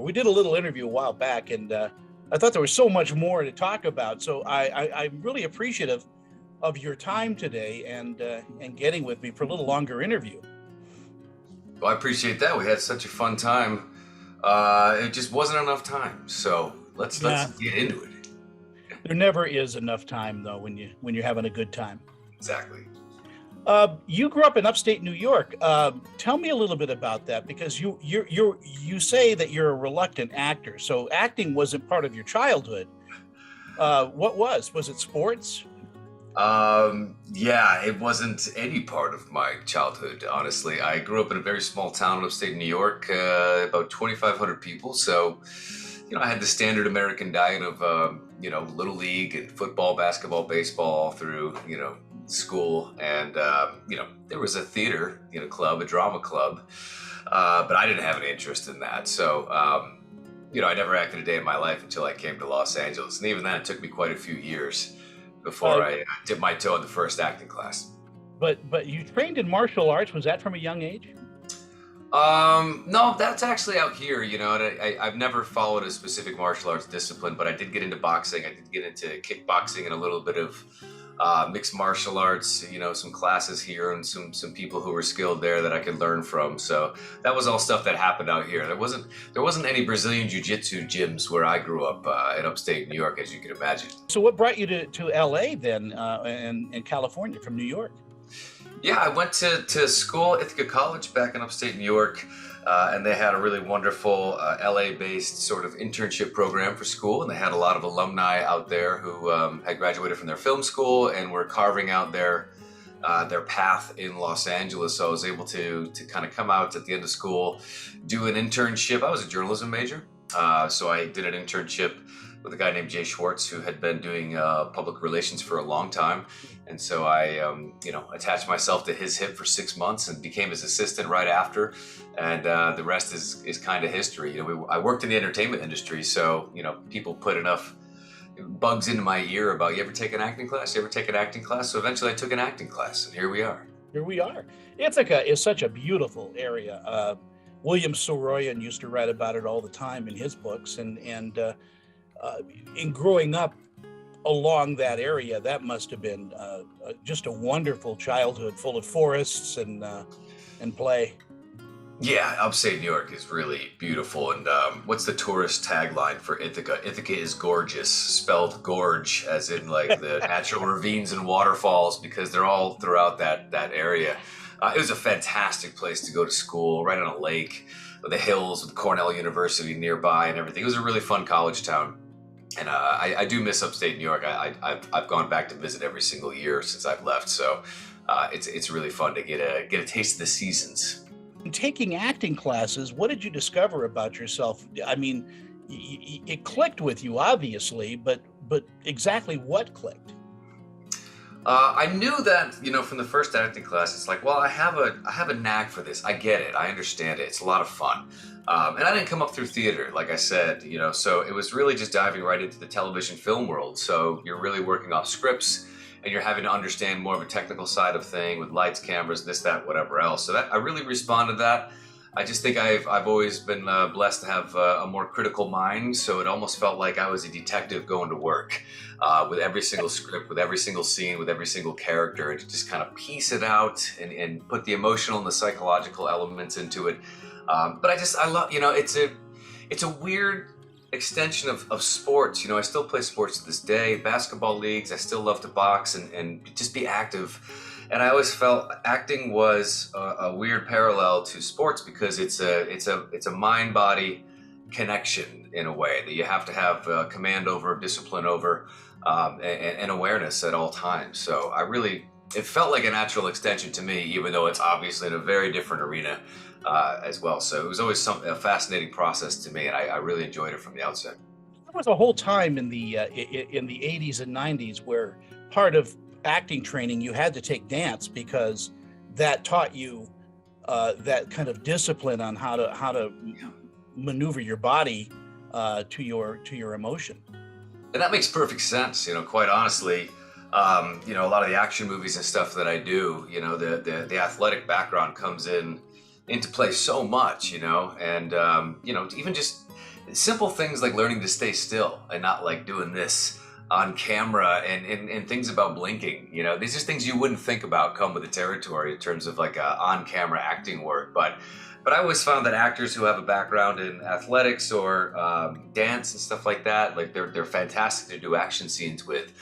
We did a little interview a while back, and I thought there was so much more to talk about. So I'm really appreciative of your time today and getting with me for a little longer interview. Well, I appreciate that. We had such a fun time. It just wasn't enough time. So let's Yeah, get into it. there never is enough time though when you're having a good time. Exactly. You grew up in upstate New York. Tell me a little bit about that, because you say that you're a reluctant actor. So acting wasn't part of your childhood. What was? Was it sports? Yeah, it wasn't any part of my childhood, honestly. I grew up in a very small town in upstate New York, about 2,500 people. So, I had the standard American diet of, little league and football, basketball, baseball all through, school. And, there was a theater, club, a drama club. But I didn't have any interest in that. So, I never acted a day in my life until I came to Los Angeles. And even then, it took me quite a few years before Uh, I dipped my toe in the first acting class. but you trained in martial arts. Was that from a young age? No, that's actually out here, and I've never followed a specific martial arts discipline, but I did get into boxing. I did get into kickboxing and a little bit of mixed martial arts, some classes here and some people who were skilled there that I could learn from. So that was all stuff that happened out here. There wasn't any Brazilian jiu-jitsu gyms where I grew up in upstate New York, as you can imagine. So what brought you to LA then, and California from New York? Yeah, I went to school, Ithaca College, back in upstate New York, and they had a really wonderful LA-based sort of internship program for school, and they had a lot of alumni out there who had graduated from their film school and were carving out their path in Los Angeles. So I was able to kind of come out at the end of school, do an internship. I was a journalism major, so I did an internship with a guy named Jay Schwartz, who had been doing public relations for a long time. And so I, attached myself to his hip for 6 months and became his assistant right after. And the rest is kind of history. I worked in the entertainment industry, so people put enough bugs into my ear about, you ever take an acting class? You ever take an acting class? So eventually I took an acting class, and here we are. Here we are. Ithaca is such a beautiful area. William Soroyan used to write about it all the time in his books, and in growing up along that area, that must have been just a wonderful childhood, full of forests and play. Yeah, upstate New York is really beautiful. And what's the tourist tagline for Ithaca? Ithaca is gorgeous, spelled gorge, as in like the natural ravines and waterfalls, because they're all throughout that area. It was a fantastic place to go to school, right on a lake, the hills with Cornell University nearby and everything. It was a really fun college town. And I do miss upstate New York. I've gone back to visit every single year since I've left. So it's really fun to get a taste of the seasons. Taking acting classes, what did you discover about yourself? I mean, it clicked with you, obviously, but exactly what clicked? I knew that, from the first acting class, it's like, well, I have a knack for this. I get it. I understand it. It's a lot of fun. And I didn't come up through theater, like I said, so it was really just diving right into the television film world. So you're really working off scripts, and you're having to understand more of a technical side of thing with lights, cameras, this, that, whatever else. So that I really responded to that. I just think I've always been blessed to have a more critical mind. So it almost felt like I was a detective going to work with every single script, with every single scene, with every single character, and to just kind of piece it out and put the emotional and the psychological elements into it. But I love, it's a weird extension of sports. I still play sports to this day, basketball leagues. I still love to box and just be active. And I always felt acting was a weird parallel to sports, because it's a mind-body connection in a way that you have to have command over, discipline over, and awareness at all times. So it felt like a natural extension to me, even though it's obviously in a very different arena as well. So it was always a fascinating process to me, and I really enjoyed it from the outset. There was a whole time in the 80s and 90s where part of acting training you had to take dance, because that taught you that kind of discipline on how to maneuver your body to your emotion. And that makes perfect sense. Quite honestly, a lot of the action movies and stuff that I do, the athletic background comes in into play so much, and even just simple things like learning to stay still and not like doing this on camera, and things about blinking. These are things you wouldn't think about come with the territory in terms of like on-camera acting work. But I always found that actors who have a background in athletics or dance and stuff like that, like they're fantastic to do action scenes with,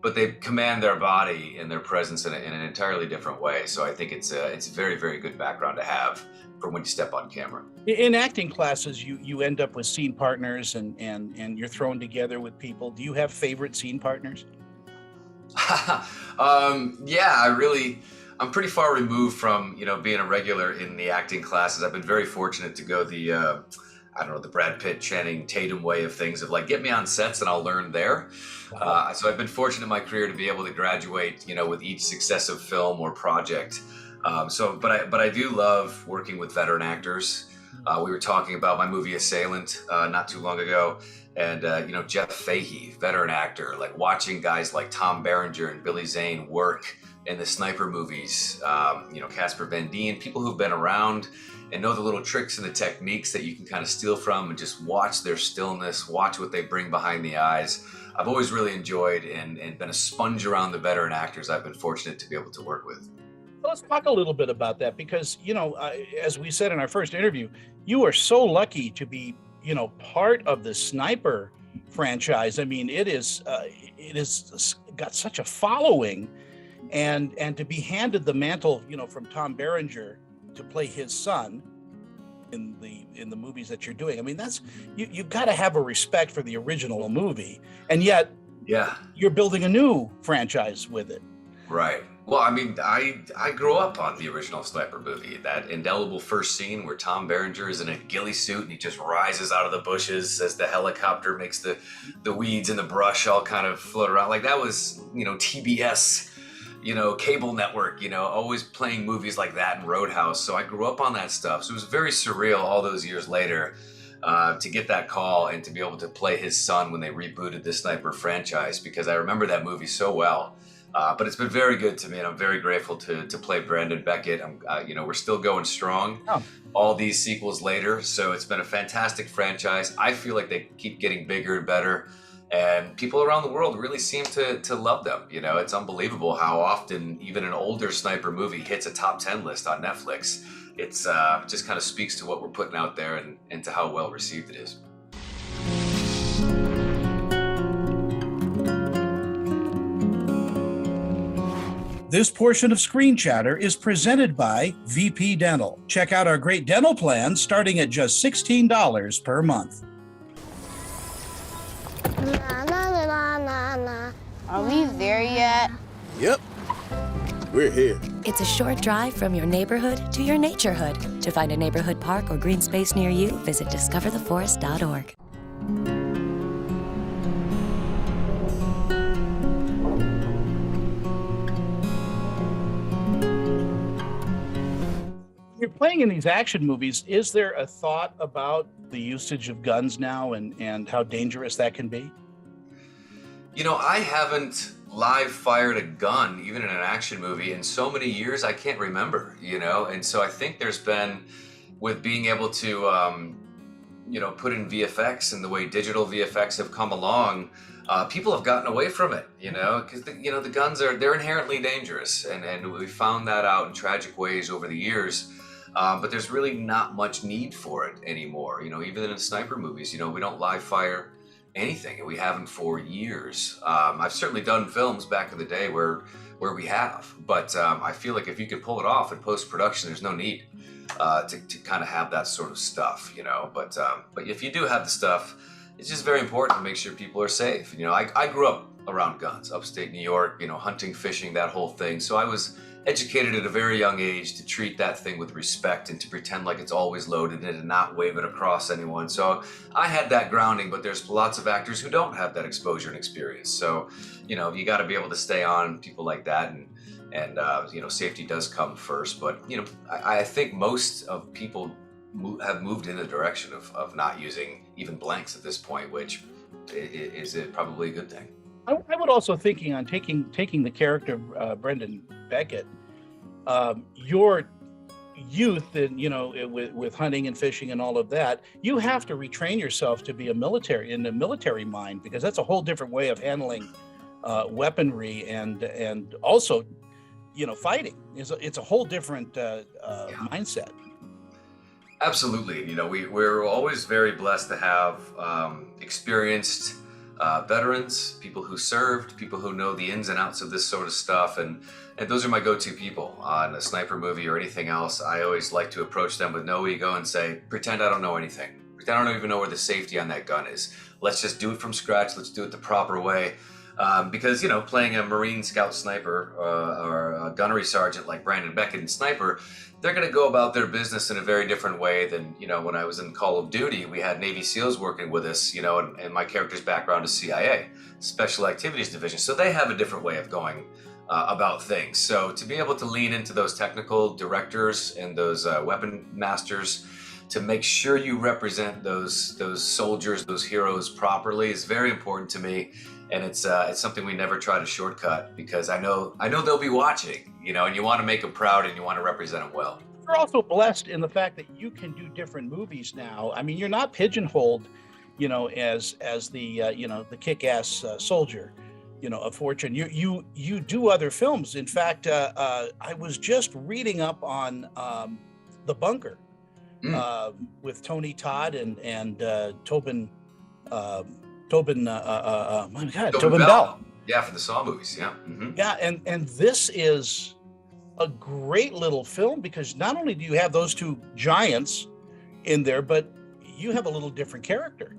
but they command their body and their presence in an entirely different way. So I think it's a very, very good background to have for when you step on camera. In acting classes, you end up with scene partners, and you're thrown together with people. Do you have favorite scene partners? Yeah, I'm pretty far removed from, being a regular in the acting classes. I've been very fortunate to go the, I don't know, the Brad Pitt, Channing Tatum way of things, of like, get me on sets and I'll learn there. So I've been fortunate in my career to be able to graduate, with each successive film or project. But I do love working with veteran actors. We were talking about my movie Assailant not too long ago, and Jeff Fahey, veteran actor, like watching guys like Tom Berenger and Billy Zane work in the sniper movies, Casper Van Dien, people who've been around and know the little tricks and the techniques that you can kind of steal from, and just watch their stillness, watch what they bring behind the eyes. I've always really enjoyed and been a sponge around the veteran actors I've been fortunate to be able to work with. Well, let's talk a little bit about that, because, as we said in our first interview, you are so lucky to be, part of the Sniper franchise. I mean, it is got such a following, and to be handed the mantle, from Tom Berenger to play his son in the movies that you're doing. I mean, that's you've got to have a respect for the original movie, and yet, yeah, you're building a new franchise with it. Right. Well, I mean, I grew up on the original Sniper movie. That indelible first scene where Tom Berenger is in a ghillie suit and he just rises out of the bushes as the helicopter makes the weeds and the brush all kind of float around. Like, that was, TBS, cable network, always playing movies like that in Roadhouse. So I grew up on that stuff. So it was very surreal all those years later to get that call and to be able to play his son when they rebooted the Sniper franchise, because I remember that movie so well. But it's been very good to me, and I'm very grateful to play Brandon Beckett. We're still going strong all these sequels later, so it's been a fantastic franchise. I feel like they keep getting bigger and better, and people around the world really seem to love them. It's unbelievable how often even an older Sniper movie hits a top 10 list on Netflix. It's just kind of speaks to what we're putting out there and to how well received it is. This portion of Screen Chatter is presented by VP Dental. Check out our great dental plans starting at just $16 per month. Na, na, na, na, na. Are we there yet? Yep, we're here. It's a short drive from your neighborhood to your naturehood. To find a neighborhood park or green space near you, visit discovertheforest.org. You're playing in these action movies. Is there a thought about the usage of guns now and how dangerous that can be? I haven't live fired a gun, even in an action movie, in so many years I can't remember, and so I think there's been, with being able to, put in VFX and the way digital VFX have come along, people have gotten away from it, because the guns they're inherently dangerous, and we found that out in tragic ways over the years. But there's really not much need for it anymore. Even in the Sniper movies, we don't live fire anything, and we haven't for years. I've certainly done films back in the day where we have, but I feel like if you can pull it off in post-production, there's no need to kind of have that sort of stuff, But if you do have the stuff, it's just very important to make sure people are safe. I grew up around guns, upstate New York, hunting, fishing, that whole thing. So I was educated at a very young age to treat that thing with respect and to pretend like it's always loaded and to not wave it across anyone. So I had that grounding, but there's lots of actors who don't have that exposure and experience. So, you got to be able to stay on people like that, and safety does come first. But, I think most of people have moved in the direction of not using even blanks at this point, which is probably a good thing. I would also thinking on taking the character of Brendan Beckett. You're youth and with hunting and fishing and all of that, you have to retrain yourself to be a military mind, because that's a whole different way of handling weaponry and also fighting. It's a whole different mindset. Absolutely. We're always very blessed to have experienced veterans, people who served, people who know the ins and outs of this sort of stuff. And those are my go-to people on a sniper movie or anything else. I always like to approach them with no ego and say, pretend I don't know anything. Pretend I don't even know where the safety on that gun is. Let's just do it from scratch. Let's do it the proper way. Because, playing a Marine Scout sniper or a gunnery sergeant like Brandon Beckett in Sniper, they're going to go about their business in a very different way than, when I was in Call of Duty, we had Navy SEALs working with us, and my character's background is CIA, Special Activities Division. So they have a different way of going about things. So to be able to lean into those technical directors and those weapon masters to make sure you represent those soldiers, those heroes properly is very important to me. And it's something we never try to shortcut, because I know they'll be watching, and you want to make them proud and you want to represent them well. You're also blessed in the fact that you can do different movies now. I mean, you're not pigeonholed, as the the kick-ass soldier, of fortune. You do other films. In fact, I was just reading up on The Bunker with Tony Todd and Tobin. Tobin Bell. Yeah, for the Saw movies. Yeah. Mm-hmm. Yeah, and this is a great little film, because not only do you have those two giants in there, but you have a little different character.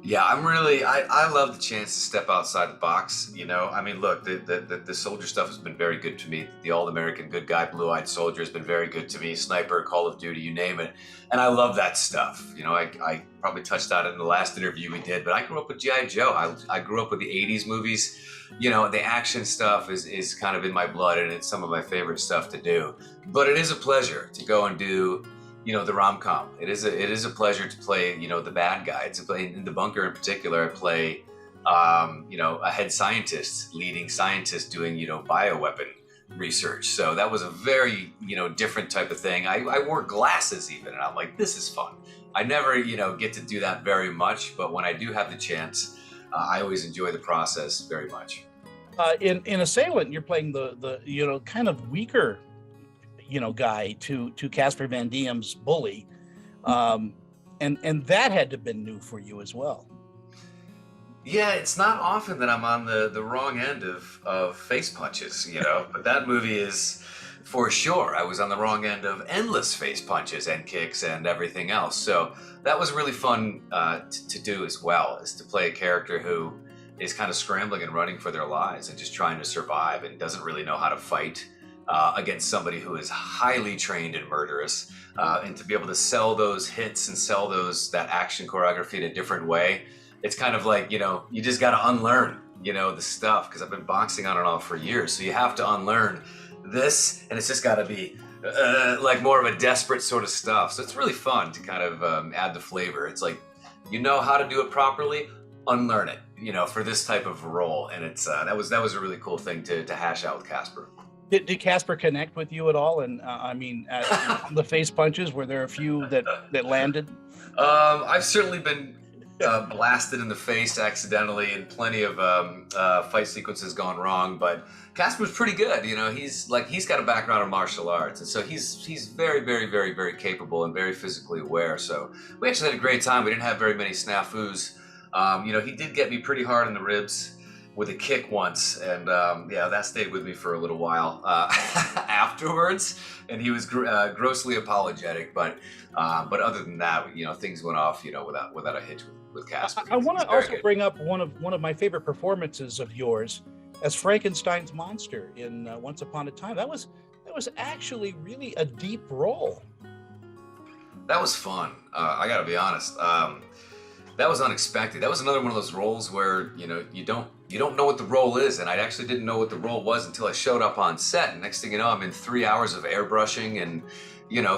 Yeah, I love the chance to step outside the box. I mean, look, the soldier stuff has been very good to me. The all-American good guy, blue-eyed soldier has been very good to me. Sniper, Call of Duty, you name it. And I love that stuff. I probably touched on it in the last interview we did, but I grew up with G.I. Joe. I grew up with the 80s movies. The action stuff is kind of in my blood, and it's some of my favorite stuff to do. But it is a pleasure to go and do the rom-com. It is a pleasure to play, the bad guy. It's in The Bunker in particular, I play, a head scientist, leading scientist doing, bioweapon research. So that was a very, different type of thing. I wore glasses even, and I'm like, this is fun. I never, get to do that very much, but when I do have the chance, I always enjoy the process very much. In Assailant, you're playing the kind of weaker guy to Casper Van Diem's bully, and that had to have been new for you as well. Yeah, it's not often that I'm on the wrong end of face punches, but that movie is for sure. I was on the wrong end of endless face punches and kicks and everything else. So that was really fun to do as well, is to play a character who is kind of scrambling and running for their lives and just trying to survive and doesn't really know how to fight against somebody who is highly trained and murderous, and to be able to sell those hits and sell that action choreography in a different way. It's kind of like, you just got to unlearn, the stuff, because I've been boxing on and off for years. So you have to unlearn this, and it's just got to be like more of a desperate sort of stuff. So it's really fun to kind of add the flavor. It's like, how to do it properly, unlearn it, for this type of role. And it's that was a really cool thing to hash out with Casper. Did Casper connect with you at all? And the face punches, were there a few that landed? I've certainly been blasted in the face accidentally, and plenty of fight sequences gone wrong. But Casper's pretty good. He's got a background in martial arts, and so he's very, very, very, very capable and very physically aware. So we actually had a great time. We didn't have very many snafus. He did get me pretty hard in the ribs with a kick once, and that stayed with me for a little while afterwards. And he was grossly apologetic, but other than that, things went off, without a hitch with Casper. I want to also bring up one of my favorite performances of yours as Frankenstein's monster in Once Upon a Time. That was actually really a deep role. That was fun. I got to be honest. That was unexpected. That was another one of those roles where, you don't know what the role is. And I actually didn't know what the role was until I showed up on set. And next thing you know, I'm in 3 hours of airbrushing and,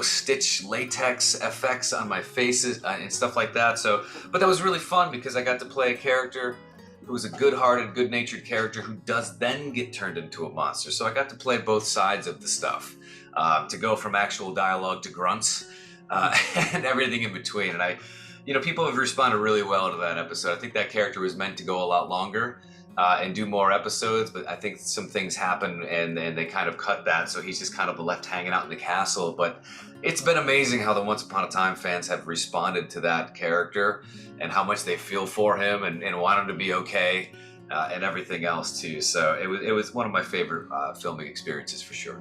stitch latex effects on my faces and stuff like that. So, but that was really fun because I got to play a character who was a good-hearted, good-natured character who does then get turned into a monster. So I got to play both sides of the stuff. to go from actual dialogue to grunts and everything in between. And people have responded really well to that episode. I think that character was meant to go a lot longer and do more episodes, but I think some things happen and they kind of cut that, so he's just kind of left hanging out in the castle. But it's been amazing how the Once Upon a Time fans have responded to that character and how much they feel for him and want him to be okay and everything else too. So it was one of my favorite filming experiences for sure.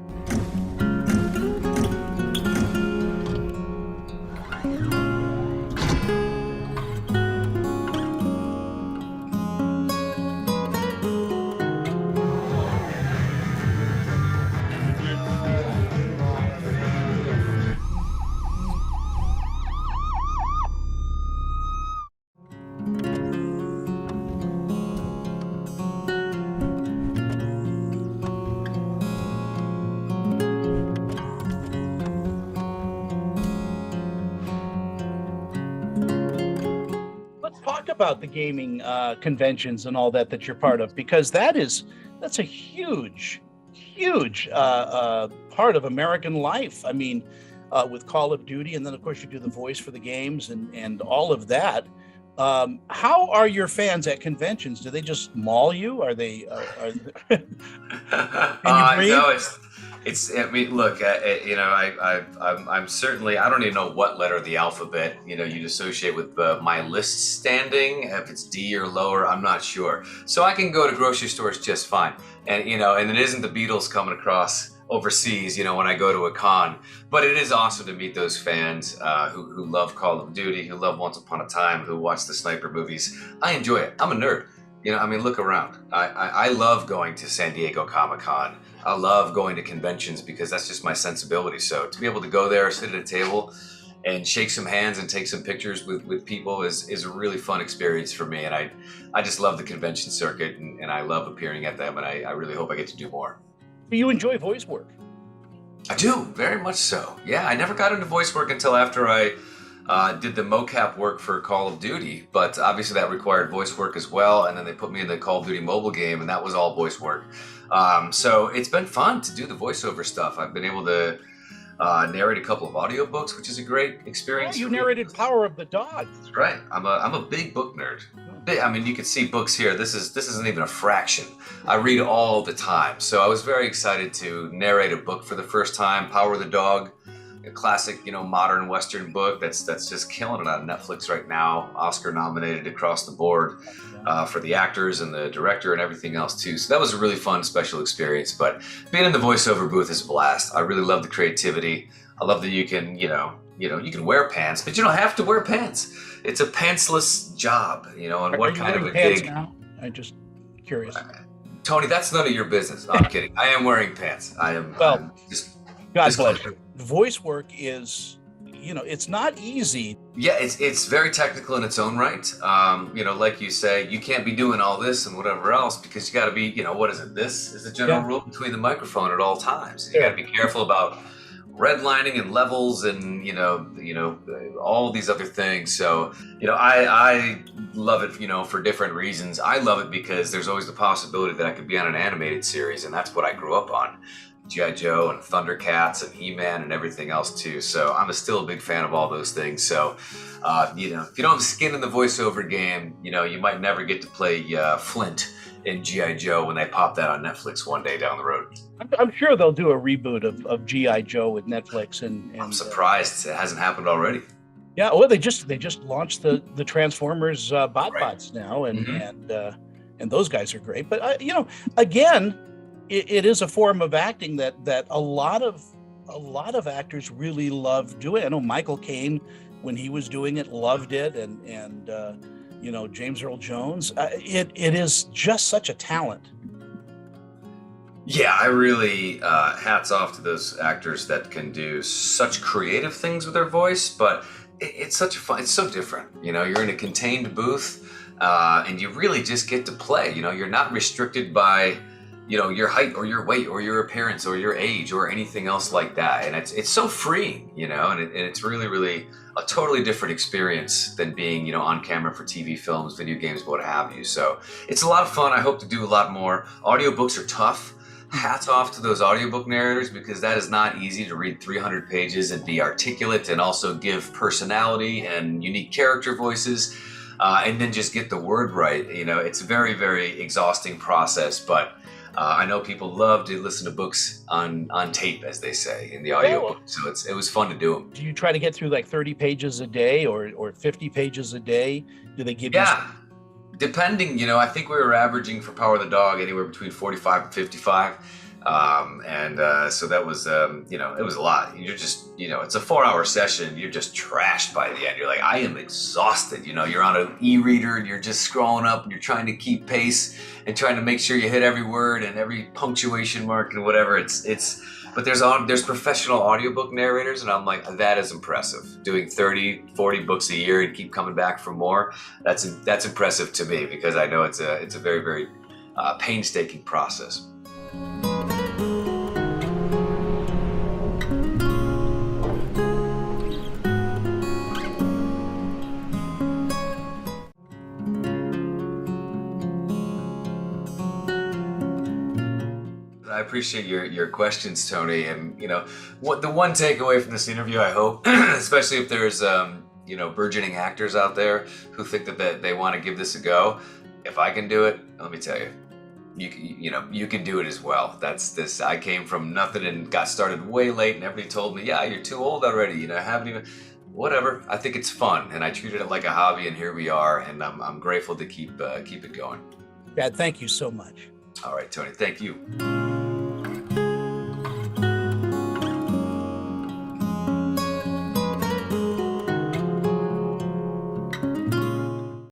Talk about the gaming conventions and all that you're part of, because that's a huge part of American life. I mean, with Call of Duty, and then of course you do the voice for the games and all of that. How are your fans at conventions? Do they just maul you? Are they? Can you breathe? No, it's. I mean, look. I'm certainly. I don't even know what letter of the alphabet you'd associate with my list standing. If it's D or lower, I'm not sure. So I can go to grocery stores just fine, and and it isn't the Beatles coming across overseas, when I go to a con. But it is awesome to meet those fans who love Call of Duty, who love Once Upon a Time, who watch the sniper movies. I enjoy it. I'm a nerd. Look around. I love going to San Diego Comic-Con. I love going to conventions because that's just my sensibility. So to be able to go there, sit at a table, and shake some hands and take some pictures with people is a really fun experience for me. And I just love the convention circuit, and I love appearing at them, and I really hope I get to do more. You enjoy voice work? I do, very much so. Yeah, I never got into voice work until after I did the mocap work for Call of Duty, but obviously that required voice work as well, and then they put me in the Call of Duty mobile game, and that was all voice work. So it's been fun to do the voiceover stuff. I've been able to narrate a couple of audiobooks, which is a great experience. Yeah, you narrated Power of the Dog. That's right. I'm a big book nerd. I mean, you can see books here. This isn't even a fraction. I read all the time. So I was very excited to narrate a book for the first time, Power of the Dog, a classic, modern Western book that's just killing it on Netflix right now. Oscar nominated across the board for the actors and the director and everything else too. So that was a really fun, special experience. But being in the voiceover booth is a blast. I really love the creativity. I love that you can, you can wear pants, but you don't have to wear pants. It's a pantsless job, and what kind of a gig. Now? I'm just curious. Tony, that's none of your business. No, I'm kidding. I am wearing pants. God bless you. Voice work is, it's not easy. Yeah, it's very technical in its own right. Like you say, you can't be doing all this and whatever else because you got to be, what is it? This is the general rule between the microphone at all times. You got to be careful about redlining and levels and all these other things. So I love it for different reasons. I love it because there's always the possibility that I could be on an animated series, and that's what I grew up on. G.I. Joe and Thundercats and He-Man and everything else too. So I'm still a big fan of all those things. So if you don't have skin in the voiceover game, you might never get to play Flint in G.I. Joe when they pop that on Netflix one day down the road. I'm sure they'll do a reboot of G.I. Joe with Netflix, and I'm surprised it hasn't happened already. Yeah, well, they just launched the Transformers bots now, and those guys are great. But again, it is a form of acting that a lot of actors really love doing. I know Michael Caine, when he was doing it, loved it, and James Earl Jones. It is just such a talent. Yeah, I really hats off to those actors that can do such creative things with their voice, but it's such a fun. It's so different. You're in a contained booth, and you really just get to play. You're not restricted by your height or your weight or your appearance or your age or anything else like that, and it's so freeing. And it's really, really a totally different experience than being on camera for TV, films, video games, what have you. So it's a lot of fun. I hope to do a lot more. Audiobooks are tough. hats off to those audiobook narrators, because that is not easy to read 300 pages and be articulate and also give personality and unique character voices, and then just get the word right. You know, it's a very, very exhausting process, but I know people love to listen to books on tape, as they say, in the audiobook. So it was fun to do them. Do you try to get through like 30 pages a day or 50 pages a day? Do they give you? Yeah, depending, you know, I think we were averaging for Power of the Dog anywhere between 45 and 55. So that was, you know, it was a lot. You're just, you know, it's a 4-hour session. You're just trashed by the end. You're like, I am exhausted. You know, you're on an e-reader and you're just scrolling up and you're trying to keep pace and trying to make sure you hit every word and every punctuation mark and whatever. But there's professional audiobook narrators, and I'm like, that is impressive. Doing 30, 40 books a year and keep coming back for more. That's impressive to me, because I know it's a very, very painstaking process. I appreciate your questions, Tony. And you know, the one takeaway from this interview, I hope, especially if there's you know, burgeoning actors out there who think that they want to give this a go. If I can do it, let me tell you, you know, you can do it as well. I came from nothing and got started way late, and everybody told me, yeah, you're too old already. You know, haven't even. Whatever. I think it's fun, and I treated it like a hobby, and here we are. And I'm grateful to keep it going. Dad, thank you so much. All right, Tony. Thank you.